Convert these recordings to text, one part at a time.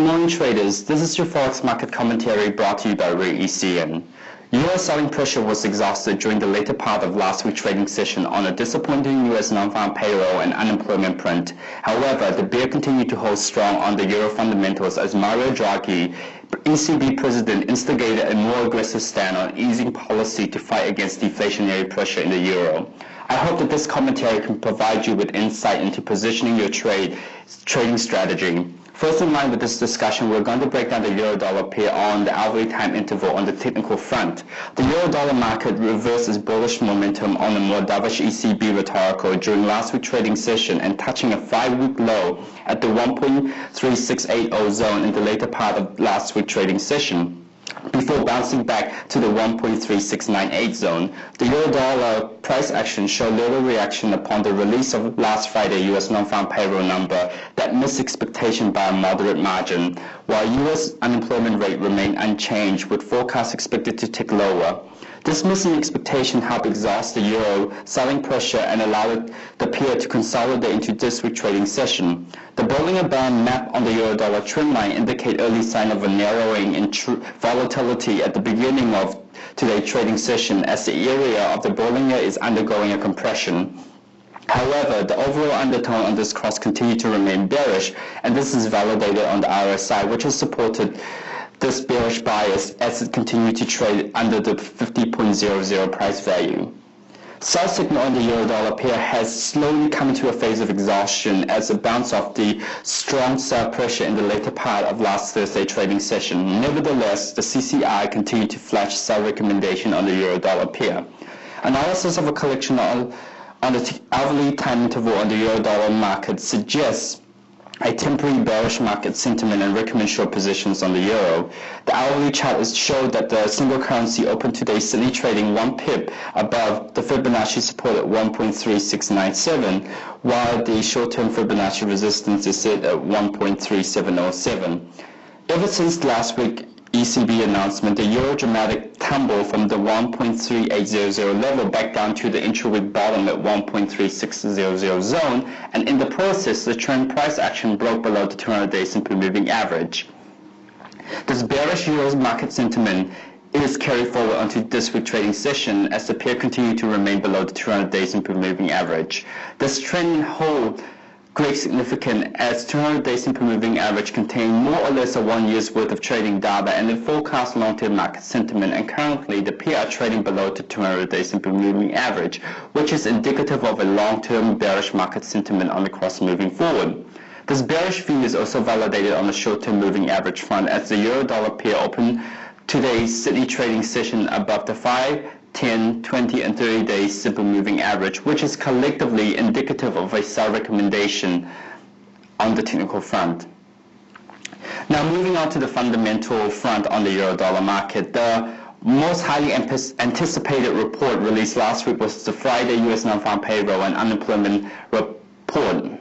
morning, traders. This is your Forex market commentary brought to you by ECN. Euro selling pressure was exhausted during the later part of last week's trading session on a disappointing U.S. non-farm payroll and unemployment print. However, the bear continued to hold strong on the euro fundamentals as Mario Draghi, ECB president, instigated a more aggressive stand on easing policy to fight against deflationary pressure in the euro. I hope that this commentary can provide you with insight into positioning your trading strategy. First, in line with this discussion, we're going to break down the euro-dollar pair on the hourly time interval on the technical front. The euro-dollar market reverses bullish momentum on a more dovish ECB rhetorical during last week's trading session and touching a 5-week low at the 1.3680 zone in the later part of last week's trading session, before bouncing back to the 1.3698 zone. The euro-dollar price action showed little reaction upon the release of last Friday U.S. non-farm payroll number that missed expectation by a moderate margin, while U.S. unemployment rate remained unchanged, with forecasts expected to tick lower. This missing expectation helped exhaust the euro selling pressure and allowed the pair to consolidate into this week's trading session. The Bollinger Band map on the euro-dollar trend line indicate early sign of a narrowing in volatility at the beginning of today's trading session, as the area of the Bollinger is undergoing a compression. However, the overall undertone on this cross continued to remain bearish, and this is validated on the RSI, which has supported this bearish bias as it continued to trade under the 50.00 price value. Sell signal on the euro-dollar pair has slowly come into a phase of exhaustion as it bounced off the strong sell pressure in the later part of last Thursday trading session. Nevertheless, the CCI continued to flash sell recommendation on the euro-dollar pair. Analysis of a collection on the hourly time interval on the euro-dollar market suggests a temporary bearish market sentiment and recommend short positions on the euro. The hourly chart showed that the single currency opened today Sydney trading 1 pip above the Fibonacci support at 1.3697, while the short-term Fibonacci resistance is set at 1.3707. Ever since last week ECB announcement, the euro dramatic tumble from the 1.3800 level back down to the intra-week bottom at 1.3600 zone, and in the process, the trend price action broke below the 200-day simple moving average. This bearish euro market sentiment is carried forward onto this week's trading session as the pair continued to remain below the 200-day simple moving average. This trend holds great significance as 200-day simple moving average contain more or less a 1 year's worth of trading data and it forecasts long-term market sentiment, and currently the pair are trading below the 200-day simple moving average, which is indicative of a long-term bearish market sentiment on the cross moving forward. This bearish view is also validated on the short-term moving average front as the euro-dollar pair opened today's Sydney trading session above the 5, 10, 20 and 30-day simple moving average, which is collectively indicative of a sell recommendation on the technical front. Now moving on to the fundamental front on the euro-dollar market, the most highly anticipated report released last week was the Friday U.S. non-farm payroll and unemployment report.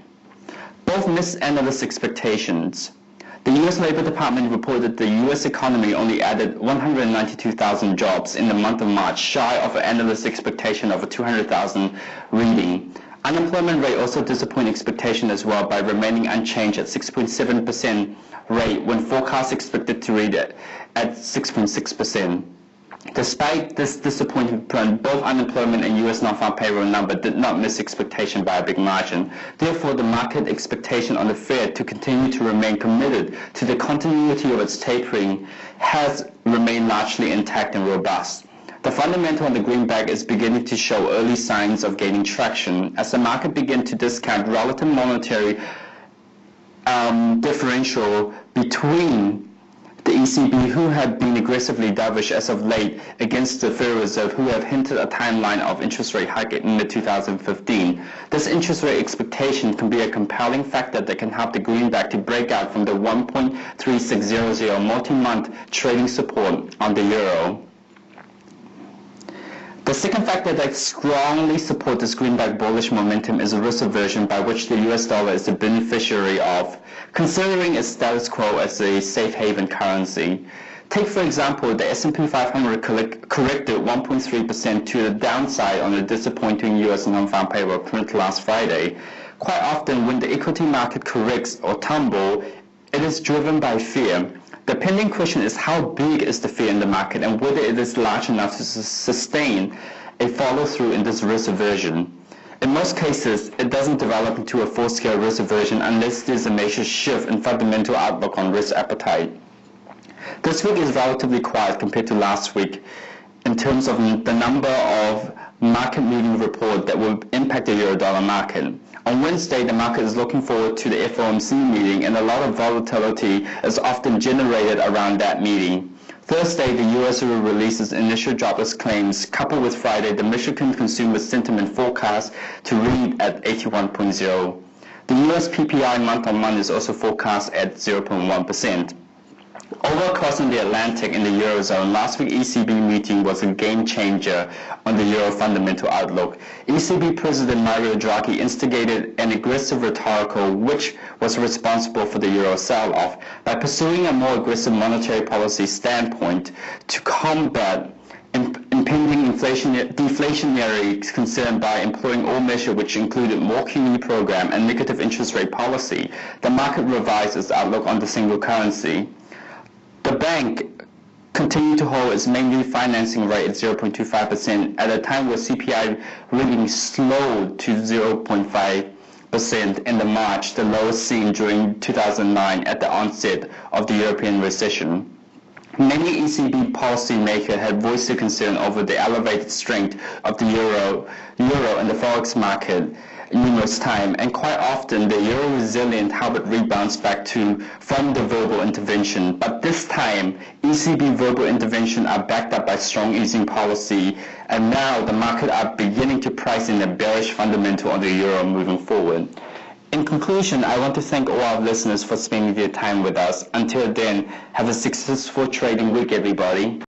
Both missed analyst expectations. The U.S. Labor Department reported the U.S. economy only added 192,000 jobs in the month of March, shy of an analyst expectation of a 200,000 reading. Unemployment rate also disappointed expectation as well by remaining unchanged at 6.7% rate when forecast expected to read at 6.6%. Despite this disappointing trend, both unemployment and U.S. non-farm payroll number did not miss expectation by a big margin. Therefore, the market expectation on the Fed to continue to remain committed to the continuity of its tapering has remained largely intact and robust. The fundamental on the greenback is beginning to show early signs of gaining traction as the market begins to discount relative monetary differential between the ECB, who have been aggressively dovish as of late, against the Federal Reserve, who have hinted a timeline of interest rate hike in mid-2015. This interest rate expectation can be a compelling factor that can help the greenback to break out from the 1.3600 multi-month trading support on the euro. The second factor that strongly supports this greenback bullish momentum is a risk aversion by which the US dollar is the beneficiary of, considering its status quo as a safe haven currency. Take, for example, the S&P 500 corrected 1.3% to the downside on the disappointing US non-farm payroll print last Friday. Quite often, when the equity market corrects or tumbles, It is driven by fear. The pending question is how big is the fear in the market and whether it is large enough to sustain a follow-through in this risk aversion. In most cases, it doesn't develop into a full-scale risk aversion unless there's a major shift in fundamental outlook on risk appetite. This week is relatively quiet compared to last week in terms of the number of market-moving reports that will impact the euro-dollar market. On Wednesday, the market is looking forward to the FOMC meeting, and a lot of volatility is often generated around that meeting. Thursday, the U.S. will release its initial jobless claims, coupled with Friday, the Michigan Consumer Sentiment Forecast to read at 81.0. The U.S. PPI month-on-month is also forecast at 0.1%. Over crossing the Atlantic in the Eurozone, last week's ECB meeting was a game changer on the Euro fundamental outlook. ECB President Mario Draghi instigated an aggressive rhetorical which was responsible for the Euro sell-off by pursuing a more aggressive monetary policy standpoint to combat impending deflationary concern by employing all measures which included more QE program and negative interest rate policy. The market revised its outlook on the single currency. The bank continued to hold its main refinancing rate at 0.25% at a time where CPI reading slowed to 0.5% in March, the lowest seen during 2009 at the onset of the European recession. Many ECB policymakers had voiced their concern over the elevated strength of the euro and the forex market numerous times, and quite often the euro resilient how it rebounds back from the verbal intervention. But this time, ECB verbal intervention are backed up by strong easing policy, and now the market are beginning to price in a bearish fundamental on the euro moving forward. In conclusion, I want to thank all our listeners for spending their time with us. Until then, have a successful trading week, everybody.